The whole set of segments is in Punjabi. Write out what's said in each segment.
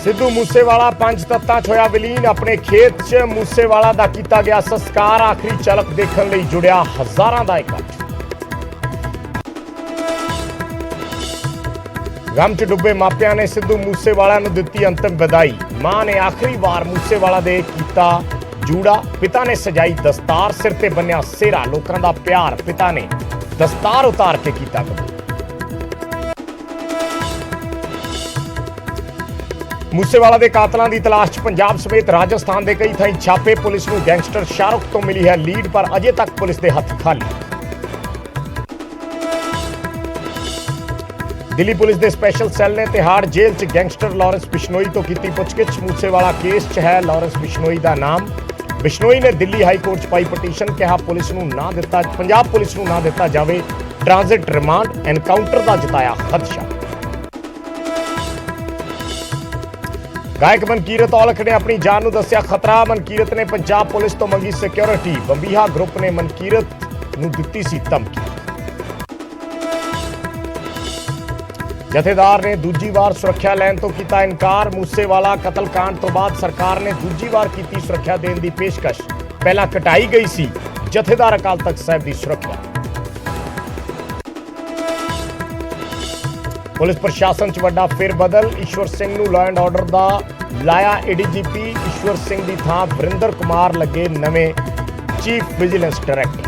ਸਿੱਧੂ ਮੂਸੇਵਾਲਾ ਪੰਜ ਤੱਤਾਂ 'ਚ ਹੋਇਆ ਵਿਲੀਨ। ਆਪਣੇ ਖੇਤ 'ਚ ਮੂਸੇਵਾਲਾ ਦਾ ਕੀਤਾ ਗਿਆ ਸੰਸਕਾਰ। ਆਖਰੀ ਝਲਕ ਦੇਖਣ ਲਈ ਜੁੜਿਆ ਹਜ਼ਾਰਾਂ ਦਾ ਇਕੱਠ। ਗਮ 'ਚ ਡੁੱਬੇ ਮਾਪਿਆਂ ਨੇ ਸਿੱਧੂ ਮੂਸੇਵਾਲਾ ਨੂੰ ਦਿੱਤੀ ਅੰਤਿਮ ਵਿਦਾਈ। ਮਾਂ ਨੇ ਆਖਰੀ ਵਾਰ ਮੂਸੇਵਾਲਾ ਦੇ ਕੀਤਾ ਜੂੜਾ। ਪਿਤਾ ਨੇ ਸਜਾਈ ਦਸਤਾਰ, ਸਿਰ ਤੇ ਬੰਨਿਆ ਸਿਹਰਾ। ਲੋਕਾਂ ਦਾ ਪਿਆਰ ਪਿਤਾ ਨੇ ਦਸਤਾਰ ਉਤਾਰ ਕੇ ਕੀਤਾ ਕਬੂਲ। ਮੂਸੇਵਾਲਾ ਦੇ ਕਾਤਲਾਂ ਦੀ ਤਲਾਸ਼ 'ਚ ਪੰਜਾਬ ਸਮੇਤ ਰਾਜਸਥਾਨ ਦੇ ਕਈ ਥਾਈਂ ਛਾਪੇ। ਪੁਲਿਸ ਨੂੰ ਗੈਂਗਸਟਰ ਸ਼ਾਹਰੁਖ ਤੋਂ ਮਿਲੀ ਹੈ ਲੀਡ, ਪਰ ਅਜੇ ਤੱਕ ਪੁਲਿਸ ਦੇ ਹੱਥ ਖਾਲੀ। ਦਿੱਲੀ ਪੁਲਿਸ ਦੇ ਸਪੈਸ਼ਲ ਸੈੱਲ ਨੇ ਤਿਹਾੜ ਜੇਲ੍ਹ 'ਚ ਗੈਂਗਸਟਰ ਲਾਰੈਂਸ ਬਿਸ਼ਨੋਈ ਤੋਂ ਕੀਤੀ ਪੁੱਛਗਿੱਛ। ਮੂਸੇਵਾਲਾ ਕੇਸ 'ਚ ਹੈ ਲਾਰੈਂਸ ਬਿਸ਼ਨੋਈ ਦਾ ਨਾਮ। ਬਿਸ਼ਨੋਈ ਨੇ ਦਿੱਲੀ ਹਾਈ ਕੋਰਟ 'ਚ ਪਾਈ ਪਟੀਸ਼ਨ। ਕਿਹਾ ਪੁਲਿਸ ਨੂੰ ਨਾ ਦਿੱਤਾ ਪੰਜਾਬ ਪੁਲਿਸ ਨੂੰ ਨਾ ਦਿੱਤਾ ਜਾਵੇ ਟ੍ਰਾਂਜ਼ਿਟ ਰਿਮਾਂਡ। ਐਨਕਾਊਂਟਰ ਦਾ ਜਤਾਇਆ ਖਦਸ਼ਾ। ਗਾਇਕ ਮਨਕੀਰਤ ਔਲਖ ਨੇ ਆਪਣੀ ਜਾਨ ਨੂੰ ਦੱਸਿਆ ਖਤਰਾ। ਮਨਕੀਰਤ ਨੇ ਪੰਜਾਬ ਪੁਲਿਸ ਤੋਂ ਮੰਗੀ ਸਿਕਿਉਰਿਟੀ। ਬੰਬੀਹਾ ਗਰੁੱਪ ਨੇ ਮਨਕੀਰਤ ਨੂੰ ਦਿੱਤੀ ਸੀ ਧਮਕੀ। ਜਥੇਦਾਰ ਨੇ ਦੂਜੀ ਵਾਰ ਸੁਰੱਖਿਆ ਲੈਣ ਤੋਂ ਕੀਤਾ ਇਨਕਾਰ। ਮੂਸੇਵਾਲਾ ਕਤਲਕਾਂਡ ਤੋਂ ਬਾਅਦ ਸਰਕਾਰ ਨੇ ਦੂਜੀ ਵਾਰ ਕੀਤੀ ਸੁਰੱਖਿਆ ਦੇਣ ਦੀ ਪੇਸ਼ਕਸ਼। ਪਹਿਲਾਂ ਘਟਾਈ ਗਈ ਸੀ ਜਥੇਦਾਰ ਅਕਾਲ ਤਖਤ ਸਾਹਿਬ ਦੀ ਸੁਰੱਖਿਆ। ਪੁਲਿਸ ਪ੍ਰਸ਼ਾਸਨ 'ਚ ਵੱਡਾ ਫਿਰ ਬਦਲ। ਈਸ਼ਵਰ ਸਿੰਘ ਨੂੰ ਲਾਅ ਐਂਡ ਆਰਡਰ ਦਾ ਲਾਇਆ ਏਡੀਜੀਪੀ। ਈਸ਼ਵਰ ਸਿੰਘ ਦੀ ਥਾਂ ਵਰਿੰਦਰ ਕੁਮਾਰ ਲੱਗੇ ਨਵੇਂ ਚੀਫ ਵਿਜੀਲੈਂਸ ਡਾਇਰੈਕਟਰ।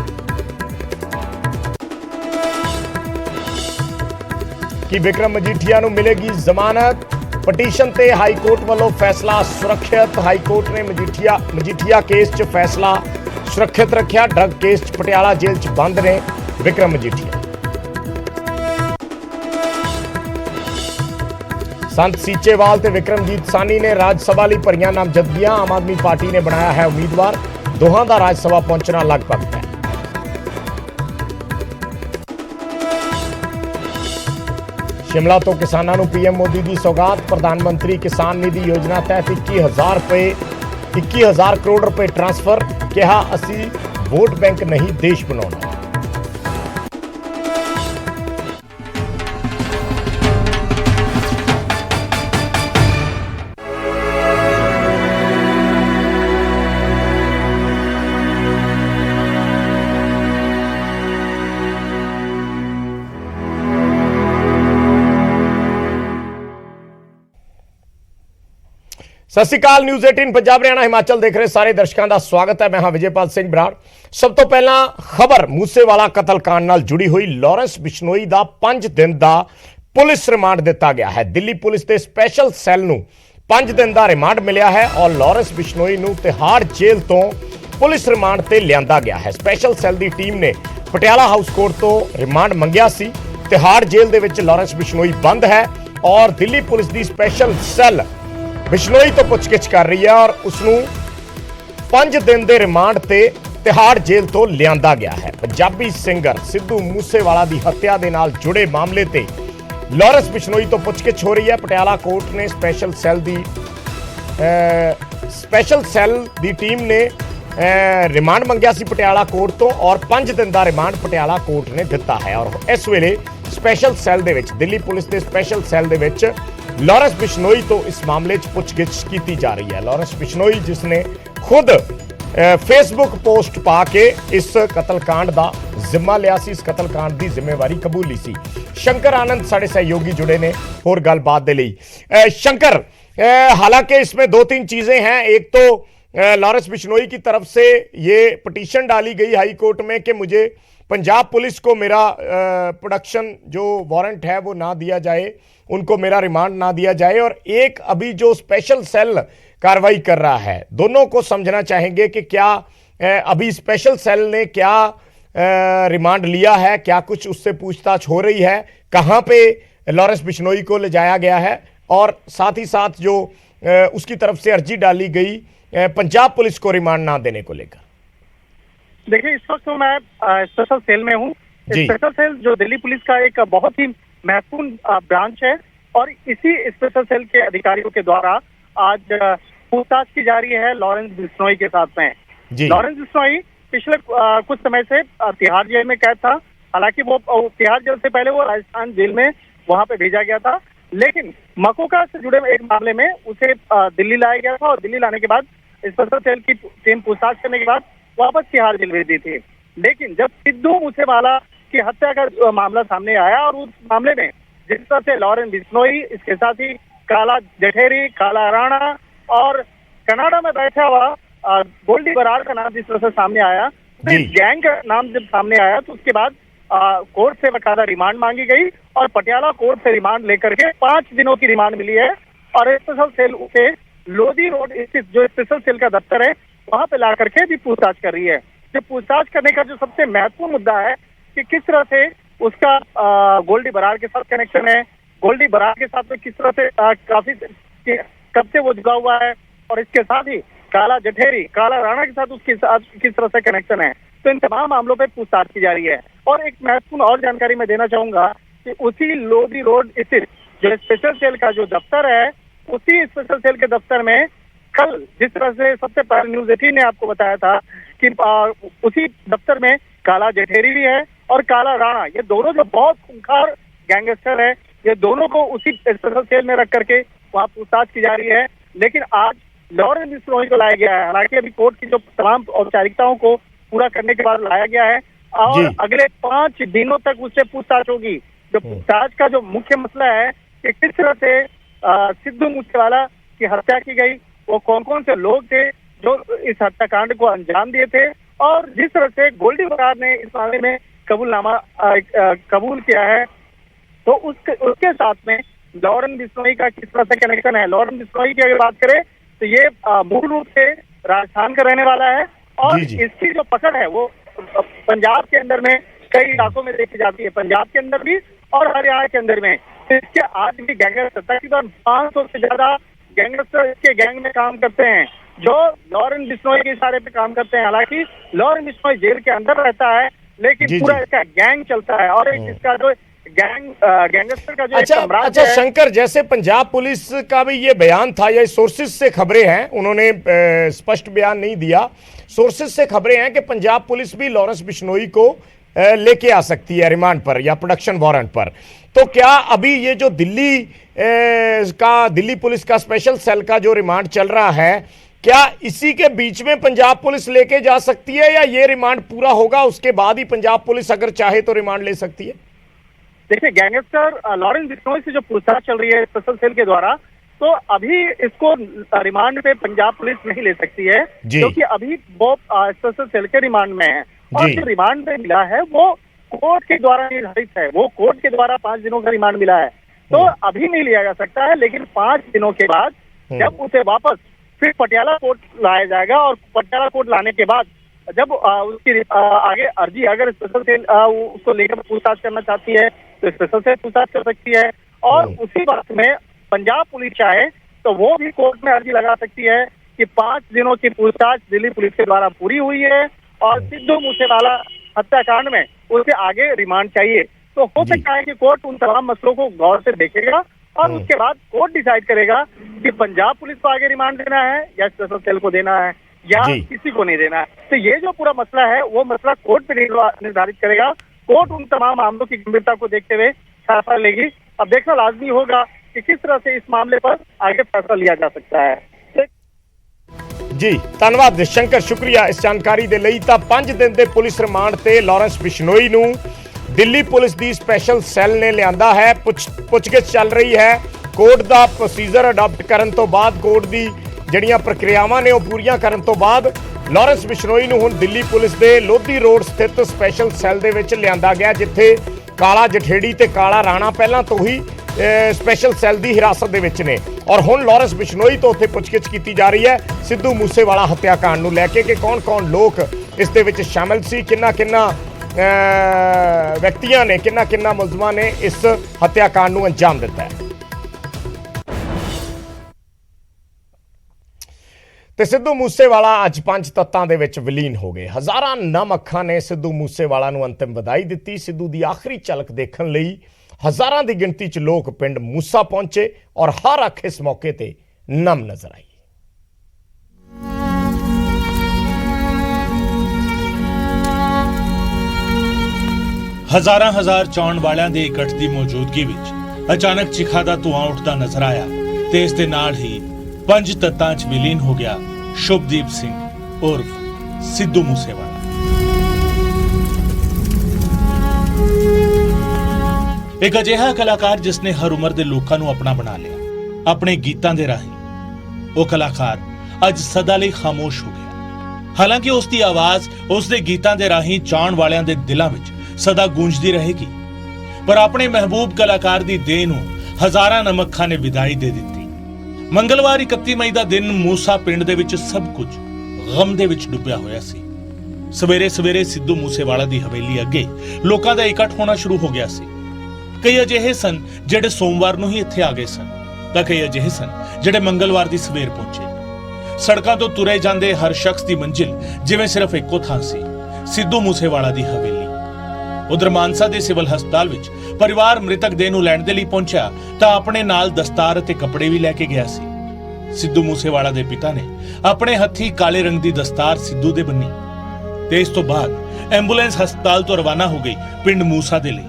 ਕੀ ਵਿਕਰਮ ਮਜੀਠੀਆ ਨੂੰ ਮਿਲੇਗੀ ਜ਼ਮਾਨਤ? ਪਟੀਸ਼ਨ ਤੇ ਹਾਈ ਕੋਰਟ ਵੱਲੋਂ ਫੈਸਲਾ ਸੁਰੱਖਿਅਤ। ਹਾਈ ਕੋਰਟ ਨੇ ਮਜੀਠੀਆ ਕੇਸ 'ਚ ਫੈਸਲਾ ਸੁਰੱਖਿਅਤ ਰੱਖਿਆ। ਡਰੱਗ ਕੇਸ 'ਚ ਪਟਿਆਲਾ ਜੇਲ੍ਹ 'ਚ ਬੰਦ ਨੇ ਵਿਕਰਮ ਮਜੀਠੀਆ। ਸੰਤ ਸੀਚੇਵਾਲ ਤੇ ਵਿਕਰਮਜੀਤ ਸਾਨੀ ਨੇ ਰਾਜ ਸਭਾ ਲਈ ਭਰੀਆਂ ਨਾਮਜ਼ਦਗੀਆਂ। ਆਮ ਆਦਮੀ ਪਾਰਟੀ ਨੇ ਬਣਾਇਆ ਹੈ ਉਮੀਦਵਾਰ। ਦੋਹਾਂ ਦਾ ਰਾਜ ਸਭਾ ਪਹੁੰਚਣਾ ਲਗਭਗ ਹੈ। ਸ਼ਿਮਲਾ ਤੋਂ ਕਿਸਾਨਾਂ ਨੂੰ ਪੀਐਮ ਮੋਦੀ ਦੀ ਸੌਗਾਤ। ਪ੍ਰਧਾਨ ਮੰਤਰੀ ਕਿਸਾਨ ਨਿਧੀ ਯੋਜਨਾ ਤਹਿਤ 21,000 ਕਰੋੜ ਰੁਪਏ ਟ੍ਰਾਂਸਫਰ। ਕਿਹਾ ਅਸੀਂ ਵੋਟ ਬੈਂਕ ਨਹੀਂ ਦੇਸ਼ ਬਣਾਉਣਾ। ਸਤਿ ਸ਼੍ਰੀ ਅਕਾਲ। ਨਿਊਜ਼ 18 ਪੰਜਾਬ ਹਰਿਆਣਾ ਹਿਮਾਚਲ ਦੇਖ ਰਹੇ ਸਾਰੇ ਦਰਸ਼ਕਾਂ ਦਾ ਸਵਾਗਤ ਹੈ। ਮੈਂ ਹਾਂ ਵਿਜੇਪਾਲ ਸਿੰਘ ਬਰਾੜ। ਸਭ ਤੋਂ ਪਹਿਲਾਂ ਖਬਰ ਮੂਸੇਵਾਲਾ ਕਤਲकांड ਨਾਲ ਜੁੜੀ ਹੋਈ। ਲਾਰੈਂਸ ਬਿਸ਼ਨੋਈ ਦਾ 5 ਦਿਨ ਦਾ ਪੁਲਿਸ ਰਿਮਾਂਡ ਦਿੱਤਾ ਗਿਆ ਹੈ। ਦਿੱਲੀ ਪੁਲਿਸ ਦੇ ਸਪੈਸ਼ਲ ਸੈੱਲ ਨੂੰ 5 ਦਿਨ ਦਾ ਰਿਮਾਂਡ ਮਿਲਿਆ ਹੈ ਔਰ ਲਾਰੈਂਸ ਬਿਸ਼ਨੋਈ ਨੂੰ ਤਿਹਾੜ ਜੇਲ੍ਹ ਤੋਂ ਪੁਲਿਸ ਰਿਮਾਂਡ ਤੇ ਲਿਆਂਦਾ ਗਿਆ ਹੈ। ਸਪੈਸ਼ਲ ਸੈੱਲ ਦੀ ਟੀਮ ਨੇ ਪਟਿਆਲਾ ਹਾਊਸ ਕੋਰਟ ਤੋਂ ਰਿਮਾਂਡ ਮੰਗਿਆ ਸੀ। ਤਿਹਾੜ ਜੇਲ੍ਹ ਦੇ ਵਿੱਚ ਲਾਰੈਂਸ ਬਿਸ਼ਨੋਈ ਬੰਦ ਹੈ ਔਰ ਦਿੱਲੀ ਪੁਲਿਸ ਦੀ ਸਪੈਸ਼ਲ ਸੈੱਲ ਬਿਸ਼ਨੋਈ ਤੋਂ ਪੁੱਛਗਿੱਛ ਕਰ ਰਹੀ ਹੈ ਔਰ ਉਸ ਨੂੰ 5 ਦਿਨ ਦੇ ਰਿਮਾਂਡ ਤੇ ਤਿਹਾੜ ਜੇਲ੍ਹ ਤੋਂ ਲਿਆਂਦਾ ਗਿਆ ਹੈ। ਪੰਜਾਬੀ ਸਿੰਗਰ ਸਿੱਧੂ ਮੂਸੇਵਾਲਾ ਦੀ ਹੱਤਿਆ ਦੇ ਨਾਲ ਜੁੜੇ ਮਾਮਲੇ ਤੇ ਲਾਰੈਂਸ ਬਿਸ਼ਨੋਈ ਤੋਂ ਪੁੱਛਗਿੱਛ ਹੋ ਰਹੀ ਹੈ। ਪਟਿਆਲਾ ਕੋਰਟ ਨੇ ਸਪੈਸ਼ਲ ਸੈੱਲ ਦੀ ਟੀਮ ਨੇ ਰਿਮਾਂਡ ਮੰਗਿਆ ਸੀ ਪਟਿਆਲਾ ਕੋਰਟ ਤੋਂ ਔਰ 5 ਦਿਨ ਦਾ ਰਿਮਾਂਡ ਪਟਿਆਲਾ ਕੋਰਟ ਨੇ ਦਿੱਤਾ ਹੈ ਔਰ ਇਸ ਵੇਲੇ ਸਪੈਸ਼ਲ ਸੈੱਲ ਦੇ ਵਿੱਚ ਦਿੱਲੀ ਪੁਲਿਸ ਦੇ ਸਪੈਸ਼ਲ ਸੈੱਲ ਦੇ ਵਿੱਚ ਲਾਰੈਂਸ ਬਿਸ਼ਨੋਈ ਤੋਂ ਇਸ ਮਾਮਲੇ 'ਚ ਪੁੱਛਗਿੱਛ ਕੀਤੀ ਜਾ ਰਹੀ ਹੈ। ਲਾਰੈਂਸ ਬਿਸ਼ਨੋਈ ਜਿਸ ਨੇ ਖੁਦ ਫੇਸਬੁੱਕ ਪੋਸਟ ਪਾ ਕੇ ਇਸ ਕਤਲकांड ਦਾ ਜ਼ਿੰਮਾ ਲਿਆ ਸੀ, ਇਸ ਕਤਲकांड ਦੀ ਜ਼ਿੰਮੇਵਾਰੀ ਕਬੂਲੀ ਸੀ। शंकर आनंद साढ़े सहयोगी जुड़े ने और गलबात दे लिए। शंकर, हालांकि इसमें 2-3 चीजें हैं। एक तो लारैंस बिश्नोई की तरफ से ये पिटीशन डाली गई हाई कोर्ट में कि मुझे पंजाब पुलिस को मेरा प्रोडक्शन जो वारंट है वो ना दिया जाए, उनको मेरा रिमांड ना दिया जाए। और एक अभी जो स्पेशल सेल कार्रवाई कर रहा है, दोनों को समझना चाहेंगे कि क्या अभी स्पेशल सेल ने क्या रिमांड लिया है, क्या कुछ उससे पूछताछ हो रही है, कहाँ पे लारैंस बिश्नोई को ले जाया गया है, और साथ ही साथ जो उसकी तरफ से अर्जी डाली गई पंजाब पुलिस को रिमांड ना देने को लेकर। देखिए, इस वक्त तो मैं स्पेशल सेल में हूँ। स्पेशल सेल जो दिल्ली पुलिस का एक बहुत ही महत्वपूर्ण ब्रांच है और इसी स्पेशल सेल के अधिकारियों के द्वारा आज पूछताछ की जा रही है लारैंस बिश्नोई के साथ में। लारैंस बिश्नोई पिछले कुछ समय से तिहाड़ जेल में कैद था। हालांकि वो तिहाड़ जेल से पहले वो राजस्थान जेल में वहां पे भेजा गया था लेकिन मकोका से जुड़े एक मामले में उसे दिल्ली लाया गया था और दिल्ली लाने के बाद स्पेशल सेल की टीम पूछताछ करने के बाद वापस तिहाड़ जेल भेज दी थी। लेकिन जब सिद्धू मूसेवाला की हत्या का मामला सामने आया और उस मामले में जिस तरह से लॉरेंस बिश्नोई, इसके साथ ही काला जठेरी, काला राणा और कनाडा में बैठा हुआ गोल्डी बराड़ का नाम जिस तरह से सामने आया, तो इस गैंग का नाम जब सामने आया तो उसके बाद कोर्ट से बकायदा रिमांड मांगी गई और पटियाला कोर्ट से रिमांड लेकर के 5 दिनों की रिमांड मिली है और स्पेशल सेल उसे लोधी रोड स्थित जो स्पेशल सेल का दफ्तर है वहां पे ला करके भी पूछताछ कर रही है। जो पूछताछ करने का जो सबसे महत्वपूर्ण मुद्दा है कि किस तरह से उसका गोल्डी बराड़ के साथ कनेक्शन है, गोल्डी बराड़ के साथ में किस तरह से काफी कब से वो जुड़ा हुआ है और इसके साथ ही काला जठेरी, काला राणा के साथ उसके साथ किस तरह से कनेक्शन है। तो इन तमाम मामलों पे पूछताछ की जा रही है। और एक महत्वपूर्ण और जानकारी मैं देना चाहूंगा कि उसी लोधी रोड स्थित जो स्पेशल सेल का जो दफ्तर है, उसी स्पेशल सेल के दफ्तर में कल जिस तरह से सबसे पहले न्यूज़ 18 ने आपको बताया था कि उसी दफ्तर में काला जठेरी भी है और काला राणा, ये दोनों जो बहुत खूंखार गैंगस्टर है, ये दोनों को उसी स्पेशल सेल में रख करके वहाँ पूछताछ की जा रही है। लेकिन आज लॉरेंस बिश्नोई को लाया गया है, हालांकि अभी कोर्ट की जो तमाम औपचारिकताओं को पूरा करने के बाद लाया गया है और अगले 5 दिनों तक उससे पूछताछ होगी। जो पूछताछ का जो मुख्य मसला है कि किस तरह से सिद्धू मूसेवाला की हत्या की गई, वो कौन कौन से लोग थे जो इस हत्याकांड को अंजाम दिए थे और जिस तरह से गोल्डी बराड़ ने इस मामले में कबूल किया है, तो उसके साथ में लॉरेंस बिश्नोई का किस तरह से कनेक्शन है। लॉरेंस बिश्नोई की अगर बात करें तो ये मूल रूप से राजस्थान का रहने वाला है और इसकी जो पकड़ है वो पंजाब के अंदर में कई इलाकों में देखी जाती है, पंजाब के अंदर भी और हरियाणा के अंदर में। इसके आज भी गैंगस्टर तकरीबन 500 से ज्यादा गैंगस्टर इसके गैंग में काम करते हैं जो लॉरेंस बिश्नोई के इशारे पे काम करते हैं। हालांकि लॉरेंस बिश्नोई जेल के अंदर रहता है लेकिन पूरा इसका गैंग चलता है और एक इसका जो गैंगस्टर का जो अच्छा शंकर, जैसे पंजाब पुलिस का भी ये बयान था, ये सोर्सेस से खबरें हैं, उन्होंने स्पष्ट बयान नहीं दिया, सोर्सेस से खबरें हैं कि पंजाब पुलिस भी लॉरेंस बिश्नोई को लेके आ सकती है रिमांड पर या प्रोडक्शन वारंट पर। तो क्या अभी ये जो दिल्ली पुलिस का स्पेशल सेल का जो रिमांड चल रहा है, क्या इसी के बीच में पंजाब पुलिस लेके जा सकती है या ये रिमांड पूरा होगा उसके बाद ही पंजाब पुलिस अगर चाहे तो रिमांड ले सकती है? देखिए, गैंगस्टर लॉरेंस बिश्नोई से जो पूछताछ चल रही है स्पेशल सेल के द्वारा, तो अभी इसको रिमांड पे पंजाब पुलिस नहीं ले सकती है क्योंकि अभी वो स्पेशल सेल के रिमांड में है और जो रिमांड पे मिला है वो कोर्ट के द्वारा निर्धारित है, वो कोर्ट के द्वारा 5 दिनों का रिमांड मिला है। तो अभी नहीं लिया जा सकता है, लेकिन 5 दिनों के बाद जब उसे वापस फिर पटियाला कोर्ट लाया जाएगा और पटियाला कोर्ट लाने के बाद जब उसकी आगे अर्जी अगर स्पेशल सेल उसको लेकर पूछताछ करना चाहती है तो स्पेशल सेल पूछताछ कर सकती है और उसी वक्त में पंजाब पुलिस चाहे तो वो भी कोर्ट में अर्जी लगा सकती है कि 5 दिनों की पूछताछ दिल्ली पुलिस के द्वारा पूरी हुई है और सिद्धू मूसेवाला हत्याकांड में उसे आगे रिमांड चाहिए। तो हो सकता है कि कोर्ट उन तमाम मसलों को गौर से देखेगा और उसके बाद कोर्ट डिसाइड करेगा कि पंजाब पुलिस को आगे रिमांड देना है या स्पेशल सेल को देना है या किसी को नहीं देना है। तो ये जो पूरा मसला है वो मसला कोर्ट पे निर्धारित करेगा। कोर्ट उन तमाम मामलों की गंभीरता को देखते हुए फैसला लेगी। अब देखना लाजमी होगा कि किस तरह से इस मामले पर आगे फैसला लिया जा सकता है। जी धन्यवाद शंकर, शुक्रिया इस जानकारी दे लई। ਤਾਂ 5 ਦਿਨ ਦੇ ਪੁਲਿਸ ਰਿਮਾਂਡ ਤੇ ਲਾਰੈਂਸ ਬਿਸ਼ਨੋਈ ਨੂੰ ਦਿੱਲੀ ਪੁਲਿਸ ਦੀ ਸਪੈਸ਼ਲ ਸੈੱਲ ਨੇ ਲਿਆਂਦਾ ਹੈ। ਪੁੱਛਗਿੱਛ ਚੱਲ ਰਹੀ ਹੈ। ਕੋਰਟ ਦਾ ਪ੍ਰੋਸੀਜਰ ਅਡਾਪਟ ਕਰਨ ਤੋਂ ਬਾਅਦ, ਕੋਰਟ ਦੀ ਜਿਹੜੀਆਂ ਪ੍ਰਕਿਰਿਆਵਾਂ ਨੇ ਉਹ ਪੂਰੀਆਂ ਕਰਨ ਤੋਂ ਬਾਅਦ ਲਾਰੈਂਸ ਬਿਸ਼ਨੋਈ ਨੂੰ ਹੁਣ ਦਿੱਲੀ ਪੁਲਿਸ ਦੇ ਲੋਧੀ ਰੋਡ ਸਥਿਤ ਸਪੈਸ਼ਲ ਸੈੱਲ ਦੇ ਵਿੱਚ ਲਿਆਂਦਾ ਗਿਆ, ਜਿੱਥੇ ਕਾਲਾ ਜਠੇੜੀ ਤੇ ਕਾਲਾ ਰਾਣਾ ਪਹਿਲਾਂ ਤੋਂ ਹੀ ਸਪੈਸ਼ਲ ਸੈੱਲ ਦੀ ਹਿਰਾਸਤ ਦੇ ਵਿੱਚ ਨੇ ਔਰ ਹੁਣ ਲਾਰੈਂਸ ਬਿਸ਼ਨੋਈ ਤੋਂ ਉੱਥੇ ਪੁੱਛਗਿੱਛ ਕੀਤੀ ਜਾ ਰਹੀ ਹੈ ਸਿੱਧੂ ਮੂਸੇਵਾਲਾ ਹੱਤਿਆਕਾਂਡ ਨੂੰ ਲੈ ਕੇ ਕਿ ਕੌਣ-ਕੌਣ ਲੋਕ ਇਸ ਦੇ ਵਿੱਚ ਸ਼ਾਮਿਲ ਸੀ, ਕਿੰਨਾ ਵਿਅਕਤੀਆਂ ਨੇ, ਕਿੰਨਾ ਮੁਲਜ਼ਮਾਂ ਨੇ ਇਸ ਹੱਤਿਆਕਾਂਡ ਨੂੰ ਅੰਜਾਮ ਦਿੱਤਾ ਹੈ। ਤੇ ਸਿੱਧੂ ਮੂਸੇਵਾਲਾ ਅੱਜ 5 ਤੱਤਾਂ ਦੇ ਵਿੱਚ ਵਿਲੀਨ ਹੋ ਗਏ। ਹਜ਼ਾਰਾਂ ਨਮ ਅੱਖਾਂ ਨੇ ਸਿੱਧੂ ਮੂਸੇਵਾਲਾ ਨੂੰ ਅੰਤਿਮ ਵਧਾਈ ਦਿੱਤੀ। ਸਿੱਧੂ ਦੀ ਆਖਰੀ ਝਲਕ ਦੇਖਣ ਲਈ ਹਜ਼ਾਰਾਂ ਦੀ ਗਿਣਤੀ 'ਚ ਲੋਕ ਪਿੰਡ ਮੂਸਾ ਪਹੁੰਚੇ ਔਰ ਹਰ ਅੱਖ ਇਸ ਮੌਕੇ ਤੇ ਨਮ ਨਜ਼ਰ ਆਈ। ਹਜ਼ਾਰਾਂ ਚੌਣ ਵਾਲਿਆਂ ਦੇ ਇਕੱਠ ਦੀ ਮੌਜੂਦਗੀ ਵਿੱਚ ਅਚਾਨਕ ਚਿਖਾ ਦਾ ਧੂਆਂ ਉੱਠਦਾ ਨਜ਼ਰ ਆਇਆ ਤੇ ਇਸ ਦੇ ਨਾਲ ਹੀ ਪੰਜ ਤੱਤਾਂ 'ਚ ਵਿਲੀਨ ਹੋ ਗਿਆ ਸ਼ੁਭਦੀਪ ਸਿੰਘ ਉਰਫ ਸਿੱਧੂ ਮੂਸੇਵਾਲਾ। ਇੱਕ ਅਜਿਹਾ ਕਲਾਕਾਰ ਜਿਸ ਨੇ ਹਰ ਉਮਰ ਦੇ ਲੋਕਾਂ ਨੂੰ ਆਪਣਾ ਬਣਾ ਲਿਆ ਆਪਣੇ ਗੀਤਾਂ ਦੇ ਰਾਹੀਂ। ਉਹ ਕਲਾਕਾਰ ਅੱਜ ਸਦਾ ਲਈ ਖਾਮੋਸ਼ ਹੋ ਗਿਆ। ਹਾਲਾਂਕਿ ਉਸ ਦੀ ਆਵਾਜ਼ ਉਸ ਦੇ ਗੀਤਾਂ ਦੇ ਰਾਹੀਂ ਚਾਹਣ ਵਾਲਿਆਂ ਦੇ ਦਿਲਾਂ ਵਿੱਚ ਸਦਾ ਗੂੰਜਦੀ ਰਹੇਗੀ, ਪਰ ਆਪਣੇ ਮਹਿਬੂਬ ਕਲਾਕਾਰ ਦੀ ਦੇਹ ਨੂੰ ਹਜ਼ਾਰਾਂ ਨਮੱਖਾਂ ਨੇ ਵਿਦਾਈ ਦੇ ਦਿੱਤੀ। ਮੰਗਲਵਾਰ 31 ਮਈ ਦਾ ਦਿਨ ਮੂਸਾ ਪਿੰਡ ਦੇ ਵਿੱਚ ਸਭ ਕੁਝ ਗਮ ਦੇ ਵਿੱਚ ਡੁੱਬਿਆ ਹੋਇਆ ਸੀ। ਸਵੇਰੇ ਸਵੇਰੇ ਸਿੱਧੂ ਮੂਸੇਵਾਲਾ ਦੀ ਹਵੇਲੀ ਅੱਗੇ ਲੋਕਾਂ ਦਾ ਇਕੱਠ ਹੋਣਾ ਸ਼ੁਰੂ ਹੋ ਗਿਆ ਸੀ। ਕਈ ਅਜਿਹੇ ਸਨ ਜਿਹੜੇ ਸੋਮਵਾਰ ਨੂੰ ਹੀ ਇੱਥੇ ਆ ਗਏ ਸਨ, ਤਾਂ ਕਈ ਅਜਿਹੇ ਸਨ ਜਿਹੜੇ ਮੰਗਲਵਾਰ ਦੀ ਸਵੇਰ ਪਹੁੰਚੇ। ਸੜਕਾਂ ਤੋਂ ਤੁਰੇ ਜਾਂਦੇ ਹਰ ਸ਼ਖਸ ਦੀ ਮੰਜ਼ਿਲ ਜਿਵੇਂ ਸਿਰਫ ਇੱਕੋ ਥਾਂ ਸੀ, ਸਿੱਧੂ ਮੂਸੇਵਾਲਾ ਦੀ ਹਵੇਲੀ। ਉਧਰ ਮਾਨਸਾ ਦੇ ਸਿਵਲ ਹਸਪਤਾਲ ਵਿੱਚ ਪਰਿਵਾਰ ਮ੍ਰਿਤਕ ਦੇਹ ਨੂੰ ਲੈਣ ਦੇ ਲਈ ਪਹੁੰਚਿਆ ਤਾਂ ਆਪਣੇ ਨਾਲ ਦਸਤਾਰ ਅਤੇ ਕੱਪੜੇ ਵੀ ਲੈ ਕੇ ਗਿਆ ਸੀ। ਸਿੱਧੂ ਮੂਸੇਵਾਲਾ ਦੇ ਪਿਤਾ ਨੇ ਆਪਣੇ ਹੱਥੀ ਕਾਲੇ ਰੰਗ ਦੀ ਦਸਤਾਰ ਸਿੱਧੂ ਦੇ ਬੰਨੀ ਤੇ ਇਸ ਤੋਂ ਬਾਅਦ ਐਂਬੂਲੈਂਸ ਹਸਪਤਾਲ ਤੋਂ ਰਵਾਨਾ ਹੋ ਗਈ ਪਿੰਡ ਮੂਸਾ ਦੇ ਲਈ।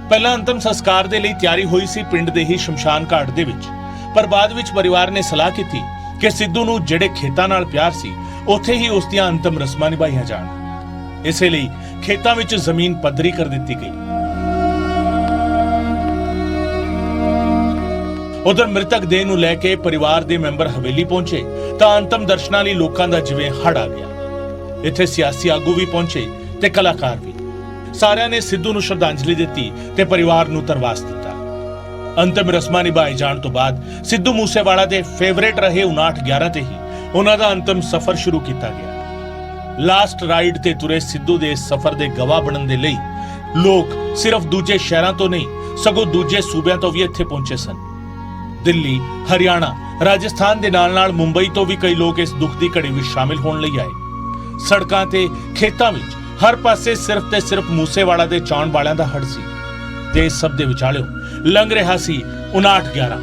ਪਹਿਲਾਂ ਅੰਤਮ ਸੰਸਕਾਰ ਦੇ ਲਈ ਤਿਆਰੀ ਹੋਈ ਸੀ ਪਿੰਡ ਦੇ ਹੀ ਸ਼ਮਸ਼ਾਨ ਘਾਟ ਦੇ ਵਿੱਚ, ਪਰ ਬਾਅਦ ਵਿੱਚ ਪਰਿਵਾਰ ਨੇ ਸਲਾਹ ਕੀਤੀ ਕਿ ਸਿੱਧੂ ਨੂੰ ਜਿਹੜੇ ਖੇਤਾਂ ਨਾਲ ਪਿਆਰ ਸੀ ਉੱਥੇ ਹੀ ਉਸ ਦੀਆਂ ਅੰਤਮ ਰਸਮਾਂ ਨਿਭਾਈਆਂ ਜਾਣ। ਇਸੇ ਲਈ ਖੇਤਾਂ ਵਿੱਚ ਜ਼ਮੀਨ ਪੱਧਰੀ ਕਰ ਦਿੱਤੀ ਗਈ। ਉਧਰ ਮ੍ਰਿਤਕ ਦੇਹ ਨੂੰ ਲੈ ਕੇ ਪਰਿਵਾਰ ਦੇ ਮੈਂਬਰ ਹਵੇਲੀ ਪਹੁੰਚੇ ਤਾਂ ਅੰਤਮ ਦਰਸ਼ਨਾਂ ਲਈ ਲੋਕਾਂ ਦਾ ਜਿਵੇਂ ਹੜ ਆ ਗਿਆ। ਇੱਥੇ ਸਿਆਸੀ ਆਗੂ ਵੀ ਪਹੁੰਚੇ ਤੇ ਕਲਾਕਾਰ ਵੀ। ਸਾਰਿਆਂ ਨੇ ਸਿੱਧੂ ਨੂੰ ਸ਼ਰਧਾਂਜਲੀ ਦਿੱਤੀ ਤੇ ਪਰਿਵਾਰ ਨੂੰ ਧਰਵਾਸ ਦਿੱਤਾ। ਅੰਤਮ ਰਸਮਾਂ ਨਿਭਾਏ ਜਾਣ ਤੋਂ ਬਾਅਦ ਸਿੱਧੂ ਮੂਸੇਵਾਲਾ ਦੇ ਫੇਵਰੇਟ ਰਹੇ 5911 ਤੇ ਹੀ ਉਹਨਾਂ ਦਾ ਅੰਤਮ ਸਫ਼ਰ ਸ਼ੁਰੂ ਕੀਤਾ ਗਿਆ। ਲਾਸਟ ਰਾਈਡ ਤੇ ਤੁਰੇ ਸਿੱਧੂ ਦੇ ਇਸ ਸਫ਼ਰ ਦੇ ਗਵਾਹ ਬਣਨ ਦੇ ਲਈ ਲੋਕ ਸਿਰਫ ਦੂਜੇ ਸ਼ਹਿਰਾਂ ਤੋਂ ਨਹੀਂ ਸਗੋਂ ਦੂਜੇ ਸੂਬਿਆਂ ਤੋਂ ਵੀ ਇੱਥੇ ਪਹੁੰਚੇ ਸਨ। ਦਿੱਲੀ, ਹਰਿਆਣਾ, ਰਾਜਸਥਾਨ ਦੇ ਨਾਲ-ਨਾਲ ਮੁੰਬਈ ਤੋਂ ਵੀ ਕਈ ਲੋਕ ਇਸ ਦੁੱਖ ਦੀ ਘੜੀ ਵਿੱਚ ਸ਼ਾਮਿਲ ਹੋਣ ਲਈ ਆਏ। ਸੜਕਾਂ ਤੇ ਖੇਤਾਂ ਵਿੱਚ ਹਰ ਪਾਸੇ ਸਿਰਫ ਤੇ ਸਿਰਫ ਮੂਸੇਵਾਲਾ ਦੇ ਚਾਹਣ ਵਾਲਿਆਂ ਦਾ ਹੜ ਸੀ ਤੇ ਇਸ ਸਭ ਦੇ ਵਿਚਾਲਿਓਂ ਲੰਘ ਰਿਹਾ ਸੀ 5911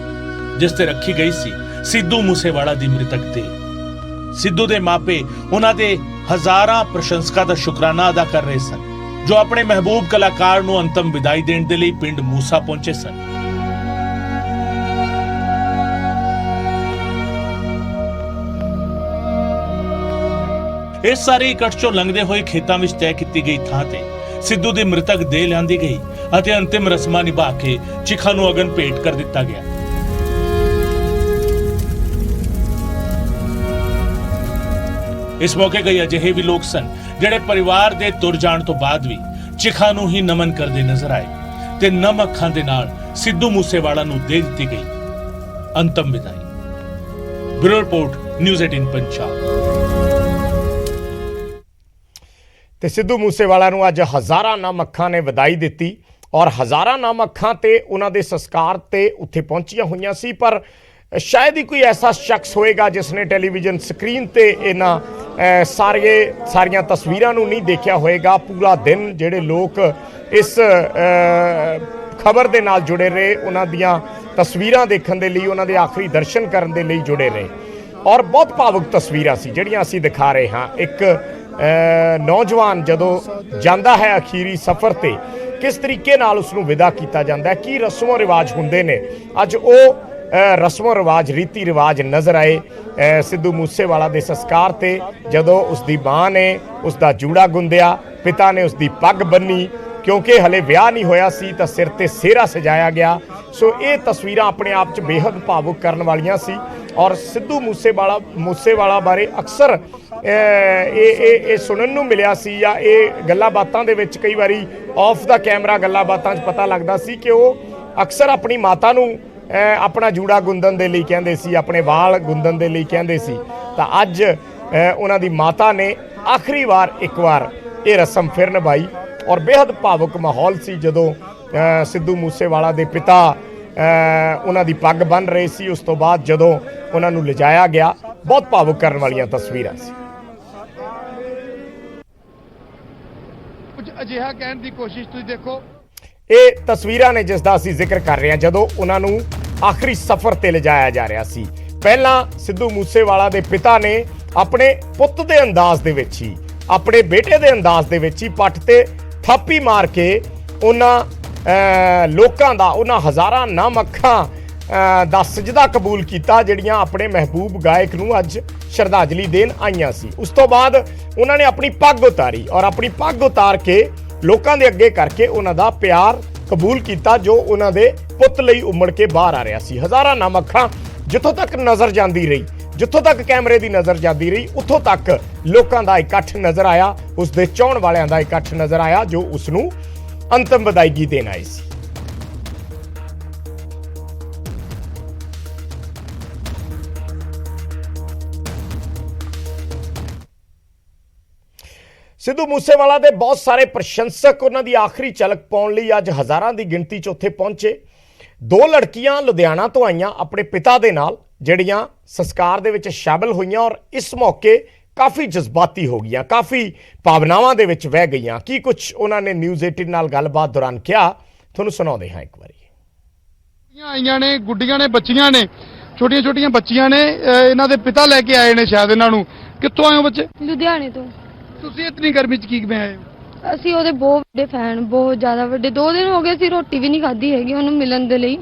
ਜਿਸ ਤੇ ਰੱਖੀ ਗਈ ਸੀ ਸਿੱਧੂ ਮੂਸੇਵਾਲਾ ਦੀ ਮ੍ਰਿਤਕ ਦੇਹ। ਸਿੱਧੂ ਦੇ ਮਾਪੇ ਉਹਨਾਂ ਦੇ ਹਜ਼ਾਰਾਂ ਪ੍ਰਸ਼ੰਸਕਾਂ ਦਾ ਸ਼ੁਕਰਾਨਾ ਅਦਾ ਕਰ ਰਹੇ ਸਨ ਜੋ ਆਪਣੇ ਮਹਿਬੂਬ ਕਲਾਕਾਰ ਨੂੰ ਅੰਤਮ ਵਿਦਾਈ ਦੇਣ ਦੇ ਲਈ ਪਿੰਡ ਮੂਸਾ ਪਹੁੰਚੇ ਸਨ। ਇਸ ਸਾਰੇ ਇਕੱਠ ਚੋਂ ਲੰਘਦੇ ਹੋਏ ਖੇਤਾਂ ਵਿੱਚ ਤੈਅ ਕੀਤੀ ਗਈ ਥਾਂ ਤੇ ਸਿੱਧੂ ਦੀ ਮ੍ਰਿਤਕ ਦੇਹ ਲਿਆਂਦੀ ਗਈ ਅਤੇ ਅੰਤਿਮ ਰਸਮਾਂ ਨਿਭਾ ਕੇ ਚਿਖਾ ਨੂੰ ਅਗਨ ਭੇਟ ਕਰ ਦਿੱਤਾ ਗਿਆ। ਇਸ ਮੌਕੇ ਕਈ ਅਜਿਹੇ ਵੀ ਲੋਕ ਸਨ ਜਿਹੜੇ ਪਰਿਵਾਰ ਦੇ ਤੁਰ ਜਾਣ ਤੋਂ ਬਾਅਦ ਵੀ ਚਿਖਾ ਨੂੰ ਹੀ ਨਮਨ ਕਰਦੇ ਨਜ਼ਰ ਆਏ ਤੇ ਨਮ ਅੱਖਾਂ ਦੇ ਨਾਲ ਸਿੱਧੂ ਮੂਸੇਵਾਲਾ ਨੂੰ ਦੇ ਦਿੱਤੀ ਗਈ ਅੰਤਮ ਵਿਦਾਈ। Bureau report news 18 Punjab. ਤੇ ਸਿੱਧੂ ਮੂਸੇਵਾਲਾ ਨੂੰ ਅੱਜ ਹਜ਼ਾਰਾਂ ਨਮ ਅੱਖਾਂ ਨੇ ਵਿਦਾਈ ਦਿੱਤੀ ਔਰ ਹਜ਼ਾਰਾਂ ਨਮ ਅੱਖਾਂ ਤੇ ਉਹਨਾਂ ਦੇ ਸੰਸਕਾਰ ਤੇ ਉੱਥੇ ਪਹੁੰਚੀਆਂ ਹੋਈਆਂ ਸੀ। ਪਰ ਸ਼ਾਇਦ ਹੀ ਕੋਈ ਐਸਾ ਸ਼ਖਸ ਹੋਏਗਾ ਜਿਸ ਨੇ ਟੈਲੀਵਿਜ਼ਨ ਸਕਰੀਨ ਤੇ ਇਹਨਾਂ ਸਾਰੀਆਂ ਤਸਵੀਰਾਂ ਨੂੰ ਨਹੀਂ ਦੇਖਿਆ ਹੋਏਗਾ। ਪੂਰਾ ਦਿਨ ਜਿਹੜੇ ਲੋਕ ਇਸ ਖਬਰ ਦੇ ਨਾਲ ਜੁੜੇ ਰਹੇ, ਉਹਨਾਂ ਦੀਆਂ ਤਸਵੀਰਾਂ ਦੇਖਣ ਦੇ ਲਈ, ਉਹਨਾਂ ਦੇ ਆਖਰੀ ਦਰਸ਼ਨ ਕਰਨ ਦੇ ਲਈ ਜੁੜੇ ਰਹੇ ਔਰ ਬਹੁਤ ਭਾਵੁਕ ਤਸਵੀਰਾਂ ਸੀ ਜਿਹੜੀਆਂ ਅਸੀਂ ਦਿਖਾ ਰਹੇ ਹਾਂ। ਇੱਕ ਨੌਜਵਾਨ ਜਦੋਂ ਜਾਂਦਾ ਹੈ ਅਖੀਰੀ ਸਫ਼ਰ ਤੇ ਕਿਸ ਤਰੀਕੇ ਨਾਲ ਉਸ ਨੂੰ ਵਿਦਾ ਕੀਤਾ ਜਾਂਦਾ ਹੈ, ਕੀ ਰਸਮੋ ਰਿਵਾਜ ਹੁੰਦੇ ਨੇ, ਅੱਜ ਉਹ ਰਸਮੋ ਰਿਵਾਜ ਰੀਤੀ ਰਿਵਾਜ ਨਜ਼ਰ ਆਏ ਸਿੱਧੂ ਮੂਸੇਵਾਲਾ ਦੇ ਸੰਸਕਾਰ ਤੇ। ਜਦੋਂ ਉਸ ਦੀ ਮਾਂ ਨੇ ਉਸ ਦਾ ਜੂੜਾ ਗੁੰਦਿਆ, ਪਿਤਾ ਨੇ ਉਸ ਦੀ ਪੱਗ ਬੰਨੀ, ਕਿਉਂਕਿ ਹਲੇ ਵਿਆਹ ਨਹੀਂ ਹੋਇਆ ਸੀ ਤਾਂ ਸਿਰ ਤੇ ਸਿਹਰਾ ਸਜਾਇਆ ਗਿਆ। ਸੋ ਇਹ ਤਸਵੀਰਾਂ ਆਪਣੇ ਆਪ 'ਚ ਬੇਹੱਦ ਭਾਵੁਕ ਕਰਨ ਵਾਲੀਆਂ ਸੀ ਔਰ ਸਿੱਧੂ ਮੂਸੇਵਾਲਾ ਬਾਰੇ ਅਕਸਰ ਇਹ ਸੁਣਨ ਨੂੰ ਮਿਲਿਆ ਸੀ ਜਾਂ ਇਹ ਗੱਲਾਂ ਬਾਤਾਂ ਦੇ ਵਿੱਚ ਕਈ ਵਾਰੀ ਆਫ ਦਾ ਕੈਮਰਾ ਗੱਲਾਂ ਬਾਤਾਂ 'ਚ ਪਤਾ ਲੱਗਦਾ ਸੀ ਕਿ ਉਹ ਅਕਸਰ ਆਪਣੀ ਮਾਤਾ ਨੂੰ ਆਪਣਾ ਜੂੜਾ ਗੁੰਦਣ ਦੇ ਲਈ ਕਹਿੰਦੇ ਸੀ, ਆਪਣੇ ਵਾਲ ਗੁੰਦਣ ਦੇ ਲਈ ਕਹਿੰਦੇ ਸੀ। ਤਾਂ ਅੱਜ ਉਹਨਾਂ ਦੀ ਮਾਤਾ ਨੇ ਆਖਰੀ ਵਾਰ ਇੱਕ ਵਾਰ ਇਹ ਰਸਮ ਫਿਰ ਨਿਭਾਈ ਔਰ ਬੇਹੱਦ ਭਾਵੁਕ ਮਾਹੌਲ ਸੀ ਜਦੋਂ ਸਿੱਧੂ ਮੂਸੇਵਾਲਾ ਦੇ ਪਿਤਾ ਉਹਨਾਂ ਦੀ ਪੱਗ ਬੰਨ੍ਹ ਰਹੇ ਸੀ। ਉਸ ਤੋਂ ਬਾਅਦ ਜਦੋਂ ਉਹਨਾਂ ਨੂੰ ਲਿਜਾਇਆ ਗਿਆ, ਬਹੁਤ ਭਾਵੁਕ ਕਰਨ ਵਾਲੀਆਂ ਤਸਵੀਰਾਂ ਸੀ। ਕੁਝ ਅਜਿਹਾ ਕਹਿਣ ਦੀ ਕੋਸ਼ਿਸ਼ ਤੁਸੀਂ ਦੇਖੋ, ਇਹ ਤਸਵੀਰਾਂ ਨੇ ਜਿਸ ਦਾ ਅਸੀਂ ਜ਼ਿਕਰ ਕਰ ਰਹੇ ਹਾਂ ਜਦੋਂ ਉਹਨਾਂ ਨੂੰ ਆਖਰੀ ਸਫ਼ਰ ਤੇ ਲਿਜਾਇਆ ਜਾ ਰਿਹਾ ਸੀ। ਪਹਿਲਾਂ ਸਿੱਧੂ ਮੂਸੇਵਾਲਾ ਦੇ ਪਿਤਾ ਨੇ ਆਪਣੇ ਪੁੱਤ ਦੇ ਅੰਦਾਜ਼ ਦੇ ਵਿੱਚ ਹੀ, ਆਪਣੇ ਬੇਟੇ ਦੇ ਅੰਦਾਜ਼ ਦੇ ਵਿੱਚ ਹੀ ਪੱਟ ਤੇ ਥਾਪੀ ਮਾਰ ਕੇ ਉਹਨਾਂ ਲੋਕਾਂ ਦਾ, ਉਹਨਾਂ ਹਜ਼ਾਰਾਂ ਨਮ ਅੱਖਾਂ ਦਾ ਸਜਦਾ ਕਬੂਲ ਕੀਤਾ ਜਿਹੜੀਆਂ ਆਪਣੇ ਮਹਿਬੂਬ ਗਾਇਕ ਨੂੰ ਅੱਜ ਸ਼ਰਧਾਂਜਲੀ ਦੇਣ ਆਈਆਂ ਸੀ। ਉਸ ਤੋਂ ਬਾਅਦ ਉਹਨਾਂ ਨੇ ਆਪਣੀ ਪੱਗ ਉਤਾਰੀ ਔਰ ਆਪਣੀ ਪੱਗ ਉਤਾਰ ਕੇ ਲੋਕਾਂ ਦੇ ਅੱਗੇ ਕਰਕੇ ਉਹਨਾਂ ਦਾ ਪਿਆਰ ਕਬੂਲ ਕੀਤਾ ਜੋ ਉਹਨਾਂ ਦੇ ਪੁੱਤ ਲਈ ਉਮੜ ਕੇ ਬਾਹਰ ਆ ਰਿਹਾ ਸੀ। ਹਜ਼ਾਰਾਂ ਨਮ ਅੱਖਾਂ ਜਿੱਥੋਂ ਤੱਕ ਨਜ਼ਰ ਜਾਂਦੀ ਰਹੀ, ਜਿੱਥੋਂ ਤੱਕ ਕੈਮਰੇ ਦੀ ਨਜ਼ਰ ਜਾਂਦੀ ਰਹੀ, ਉੱਥੋਂ ਤੱਕ ਲੋਕਾਂ ਦਾ ਇਕੱਠ ਨਜ਼ਰ ਆਇਆ, ਉਸ ਦੇ ਚਾਹਣ ਵਾਲਿਆਂ ਦਾ ਇਕੱਠ ਨਜ਼ਰ ਆਇਆ ਜੋ ਉਸ ਨੂੰ ਅੰਤਮ ਵਿਦਾਇਗੀ ਦੇਣ ਆਏ ਸੀ। ਸਿੱਧੂ ਮੂਸੇਵਾਲਾ ਦੇ ਬਹੁਤ ਸਾਰੇ ਪ੍ਰਸ਼ੰਸਕ ਉਹਨਾਂ ਦੀ ਆਖਰੀ ਝਲਕ ਪਾਉਣ ਲਈ ਅੱਜ ਹਜ਼ਾਰਾਂ ਦੀ ਗਿਣਤੀ 'ਚ ਉੱਥੇ ਪਹੁੰਚੇ। 2 ਲੜਕੀਆਂ ਲੁਧਿਆਣਾ ਤੋਂ ਆਈਆਂ ਆਪਣੇ ਪਿਤਾ ਦੇ ਨਾਲ, ਜਿਹੜੀਆਂ ਸੰਸਕਾਰ ਦੇ ਵਿੱਚ ਸ਼ਾਮਲ ਹੋਈਆਂ ਔਰ ਇਸ ਮੌਕੇ ਕਾਫੀ ਜਜ਼ਬਾਤੀ ਹੋ ਗਈਆਂ, ਕਾਫੀ ਭਾਵਨਾਵਾਂ ਦੇ ਵਿੱਚ ਵਹਿ ਗਈਆਂ। ਕੀ ਕੁਝ ਉਹਨਾਂ ਨੇ ਨਿਊਜ਼ 18 ਨਾਲ ਗੱਲਬਾਤ ਦੌਰਾਨ ਕਿਹਾ, ਤੁਹਾਨੂੰ ਸੁਣਾਉਂਦੇ ਹਾਂ ਇੱਕ ਵਾਰੀ। ਆਈਆਂ ਨੇ, ਗੁੱਡੀਆਂ ਨੇ, ਬੱਚੀਆਂ ਨੇ, ਛੋਟੀਆਂ ਛੋਟੀਆਂ ਬੱਚੀਆਂ ਨੇ। ਇਹਨਾਂ ਦੇ ਪਿਤਾ ਲੈ ਕੇ ਆਏ ਨੇ ਸ਼ਾਇਦ ਇਹਨਾਂ ਨੂੰ। ਕਿੱਥੋਂ ਆਏ ਹੋ ਬੱਚੇ? ਲੁਧਿਆਣੇ ਤੋਂ। ਤੁਸੀਂ ਇਤਨੀ ਗਰਮੀ 'ਚ ਕੀ ਆਏ ਹੋ? ਅਸੀਂ ਉਹਦੇ ਬਹੁਤ ਵੱਡੇ ਫੈਨ, ਬਹੁਤ ਜ਼ਿਆਦਾ ਵੱਡੇ। 2 ਦਿਨ ਹੋ ਗਏ ਅਸੀਂ ਰੋਟੀ ਵੀ ਨਹੀਂ ਖਾਧੀ ਹੈਗੀ ਉਹਨੂੰ ਮਿਲਣ ਦੇ ਲਈ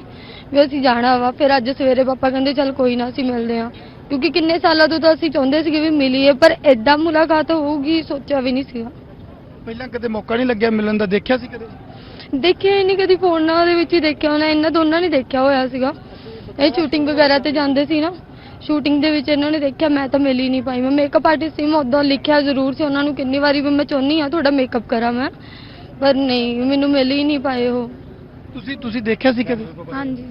ਵੀ ਅਸੀਂ ਜਾਣਾ ਵਾ। ਫਿਰ ਅੱਜ ਸਵੇਰੇ ਪਾਪਾ ਕਹਿੰਦੇ ਚੱਲ ਕੋਈ ਨਾ ਅਸੀਂ ਮਿਲਦੇ ਹਾਂ, ਕਿਉਂਕਿ ਕਿੰਨੇ ਸਾਲਾਂ ਤੋਂ ਤਾਂ ਅਸੀਂ ਚਾਹੁੰਦੇ ਸੀਗੇ ਵੀ ਮਿਲੀਏ, ਪਰ ਐਦਾਂ ਮੁਲਾਕਾਤ ਹੋਊਗੀ ਸੋਚਿਆ ਵੀ ਨਹੀਂ ਸੀਗਾ। ਪਹਿਲਾਂ ਕਦੇ ਮੌਕਾ ਨਹੀਂ ਲੱਗਿਆ ਮਿਲਣ ਦਾ? ਦੇਖਿਆ ਸੀ ਕਦੇ? ਦੇਖਿਆ ਹੀ ਨਹੀਂ ਕਦੀ, ਫੋਨਾਂ ਦੇ ਵਿੱਚ ਹੀ ਦੇਖਿਆ ਹੋਣਾ। ਇਹਨਾਂ ਦੋਨਾਂ ਨੇ ਦੇਖਿਆ ਹੋਇਆ ਸੀਗਾ, ਇਹ ਸ਼ੂਟਿੰਗ ਵਗੈਰਾ ਤੇ ਜਾਂਦੇ ਸੀ ਨਾ, ਸ਼ੂਟਿੰਗ ਦੇ ਵਿੱਚ ਇਹਨਾਂ ਨੇ ਦੇਖਿਆ। ਮੈਂ ਤਾਂ ਮਿਲ ਹੀ ਨਹੀਂ ਪਾਈ। ਮੈਂ ਮੇਕਅਪ ਆਰਟਿਸਟ ਸੀ, ਮੈਂ ਉੱਦਾਂ ਲਿਖਿਆ ਜ਼ਰੂਰ ਸੀ ਉਹਨਾਂ ਨੂੰ ਕਿੰਨੀ ਵਾਰੀ ਵੀ ਮੈਂ ਚਾਹੁੰਦੀ ਹਾਂ ਤੁਹਾਡਾ ਮੇਕਅਪ ਕਰਾਂ ਮੈਂ, ਪਰ ਨਹੀਂ, ਮੈਨੂੰ ਮਿਲ ਹੀ ਨਹੀਂ ਪਾਏ ਉਹ। ਤੁਸੀਂ ਦੇਖਿਆ ਸੀ ਕਦੇ? ਹਾਂਜੀ।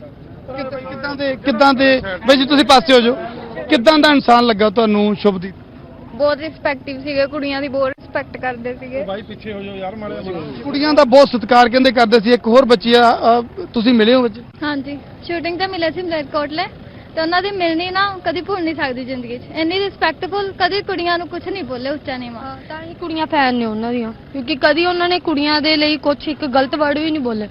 ਕਿੱਦਾਂ ਦੇ ਬਈ ਜੀ, ਤੁਸੀਂ ਪਾਸੇ ਹੋ ਜਾਓ, ਕਿੱਦਾਂ ਦਾ ਇਨਸਾਨ ਲੱਗਾ ਤੁਹਾਨੂੰ ਸ਼ੁਭਦੀਪ? ਬਹੁਤ ਰਿਸਪੈਕਟਿਵ ਸੀਗੇ, ਕੁੜੀਆਂ ਦੀ ਬਹੁਤ ਰਿਸਪੈਕਟ ਕਰਦੇ ਸੀਗੇ। ਭਾਈ ਪਿੱਛੇ ਹੋ ਜਾਓ ਯਾਰ ਮਾੜਾ ਜਿਹਾ। ਕੁੜੀਆਂ ਦਾ ਬਹੁਤ ਸਤਿਕਾਰ ਕਹਿੰਦੇ ਕਰਦੇ ਸੀ। ਇੱਕ ਹੋਰ ਬੱਚੀ ਆ, ਤੁਸੀਂ ਮਿਲੇ ਹੋ ਬੱਚੇ? ਹਾਂਜੀ, ਸ਼ੂਟਿੰਗ ਤੇ ਮਿਲੇ ਸੀ ਮਲੇਰਕੋਟਲੇ, ਤੇ ਉਹਨਾਂ ਦੀ ਮਿਲਣੀ ਨਾ ਕਦੀ ਭੁੱਲ ਨਹੀਂ ਸਕਦੀ ਜ਼ਿੰਦਗੀ 'ਚ। ਇੰਨੀ ਰਿਸਪੈਕਟਫੁਲ, ਕਦੀ ਕੁੜੀਆਂ ਨੂੰ ਕੁਝ ਨਹੀਂ ਬੋਲੇ ਉੱਚਾ ਨੀਵਾਂ। ਤਾਂ ਹੀ ਕੁੜੀਆਂ ਫੈਨ ਨੇ ਉਹਨਾਂ ਦੀਆਂ, ਕਿਉਂਕਿ ਕਦੀ ਉਹਨਾਂ ਨੇ ਕੁੜੀਆਂ ਦੇ ਲਈ ਕੁਝ ਇੱਕ ਗਲਤ ਵਰਡ ਵੀ ਨਹੀਂ ਬੋਲੇ।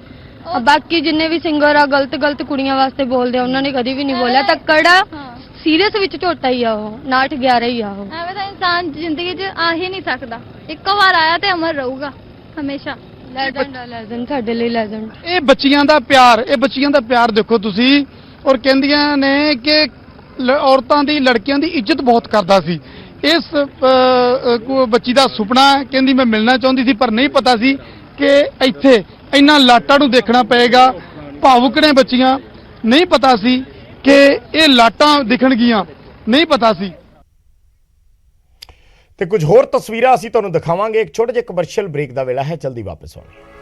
ਬਾਕੀ ਜਿੰਨੇ ਵੀ ਸਿੰਗਰ ਆ ਗਲਤ ਕੁੜੀਆਂ ਵਾਸਤੇ ਬੋਲਦੇ ਆ, ਉਹਨਾਂ ਨੇ ਕਦੀ ਵੀ ਨਹੀਂ ਬੋਲਿਆ। ਤਾਂ ਕੜਾ ਸੀਰੀਅਸ ਵਿੱਚ ਝੋਟਾ ਹੀ ਆ ਉਹ, 9/11 ਹੀ ਆ ਉਹ। ਐਵੇਂ ਦਾ ਇਨਸਾਨ ਜ਼ਿੰਦਗੀ 'ਚ ਆ ਹੀ ਨਹੀਂ ਸਕਦਾ। ਇੱਕੋ ਵਾਰ ਆਇਆ ਤੇ ਅਮਰ ਰਹੂਗਾ ਹਮੇਸ਼ਾ। ਲੈਜੈਂਡ ਆ, ਲੈਜੈਂਡ, ਸਾਡੇ ਲਈ ਲੈਜੈਂਡ। ਇਹ ਬੱਚੀਆਂ ਦਾ ਪਿਆਰ ਦੇਖੋ ਤੁਸੀਂ। ਔਰ ਕਹਿੰਦੀਆਂ ਨੇ ਕਿ ਔਰਤਾਂ ਦੀ, ਲੜਕੀਆਂ ਦੀ ਇੱਜ਼ਤ ਬਹੁਤ ਕਰਦਾ ਸੀ। ਇਸ ਬੱਚੀ ਦਾ ਸੁਪਨਾ, ਕਹਿੰਦੀ ਮੈਂ ਮਿਲਣਾ ਚਾਹੁੰਦੀ ਸੀ ਪਰ ਨਹੀਂ ਪਤਾ ਸੀ ਕਿ ਇੱਥੇ ਇੰਨਾ ਲਾਟਾਂ ਨੂੰ ਦੇਖਣਾ ਪਏਗਾ। ਭਾਵੁਕ ਨੇ ਬੱਚੀਆਂ, ਨਹੀਂ ਪਤਾ ਸੀ ਕਿ ਇਹ ਲਾਟਾਂ ਦਿਖਣਗੀਆਂ, ਨਹੀਂ ਪਤਾ ਸੀ। ਤੇ ਕੁਝ ਹੋਰ ਤਸਵੀਰਾਂ ਅਸੀਂ ਤੁਹਾਨੂੰ ਦਿਖਾਵਾਂਗੇ। ਇੱਕ ਛੋਟੇ ਜਿਹੇ ਕਮਰਸ਼ੀਅਲ ਬ੍ਰੇਕ ਦਾ ਵੇਲਾ ਹੈ, ਜਲਦੀ ਵਾਪਸ ਆਉਣਗੇ।